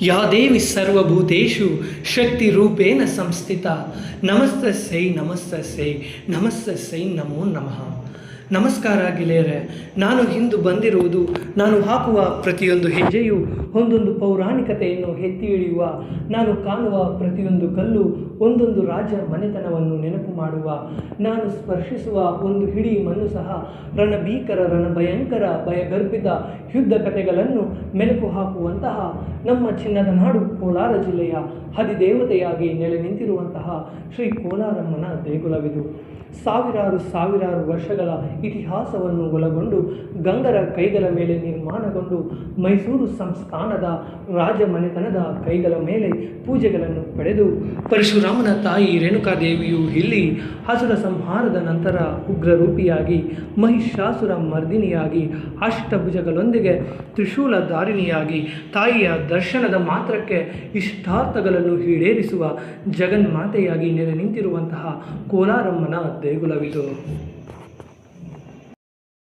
ಯಾ ದೇವಿ ಸರ್ವಭೂತೇಷು ಶಕ್ತಿರೂಪೇಣ ಸಂಸ್ಥಿತ ನಮಸ್ತಸ್ಯೈ ನಮಸ್ತಸ್ಯೈ ನಮಸ್ತಸ್ಯೈ ನಮೋ ನಮಃ. ನಮಸ್ಕಾರ ಗೆಳೆಯರೆ, ನಾನು ಇಂದು ಬಂದಿರುವುದು ನಾನು ಹಾಕುವ ಪ್ರತಿಯೊಂದು ಹೆಜ್ಜೆಯು ಒಂದೊಂದು ಪೌರಾಣಿಕತೆಯನ್ನು ಎತ್ತಿ ಹಿಡಿಯುವ, ನಾನು ಕಾಣುವ ಪ್ರತಿಯೊಂದು ಕಲ್ಲು ಒಂದೊಂದು ರಾಜ ಮನೆತನವನ್ನು ನೆನಪು ಮಾಡುವ, ನಾನು ಸ್ಪರ್ಶಿಸುವ ಒಂದು ಹಿಡಿ ಮಣ್ಣು ಸಹ ರಣಭೀಕರ ರಣಭಯಂಕರ ಭಯಗರ್ಭಿತ ಯುದ್ಧ ಕಥೆಗಳನ್ನು ಮೆಲುಕು ಹಾಕುವಂತಹ ನಮ್ಮ ಚಿನ್ನದ ನಾಡು ಕೋಲಾರ ಜಿಲ್ಲೆಯ ಅಧಿದೇವತೆಯಾಗಿ ನೆಲೆ ನಿಂತಿರುವಂತಹ ಶ್ರೀ ಕೋಲಾರಮ್ಮನ ದೇಗುಲವಿದು. ಸಾವಿರಾರು ವರ್ಷಗಳ ಇತಿಹಾಸವನ್ನು ಒಳಗೊಂಡು ಗಂಗರ ಕೈಗಳ ಮೇಲೆ ನಿರ್ಮಾಣಗೊಂಡು ಮೈಸೂರು ಸಂಸ್ಥಾನದ ರಾಜ ಮನೆತನದ ಕೈಗಳ ಮೇಲೆ ಪೂಜೆಗಳನ್ನು ಪಡೆದು ಪರಶುರಾಮನ ತಾಯಿ ರೇಣುಕಾದೇವಿಯು ಇಲ್ಲಿ ಅಸುರ ಸಂಹಾರದ ನಂತರ ಉಗ್ರರೂಪಿಯಾಗಿ ಮಹಿಷಾಸುರ ಮರ್ದಿನಿಯಾಗಿ ಅಷ್ಟಭುಜಗಳೊಂದಿಗೆ ತ್ರಿಶೂಲಧಾರಿಣಿಯಾಗಿ ತಾಯಿಯ ದರ್ಶನದ ಮಾತ್ರಕ್ಕೆ ಇಷ್ಟಾರ್ಥಗಳನ್ನು ಈಡೇರಿಸುವ ಜಗನ್ಮಾತೆಯಾಗಿ ನೆಲೆ ನಿಂತಿರುವಂತಹ ಕೋಲಾರಮ್ಮನ ದೇಗುಲವಿದು.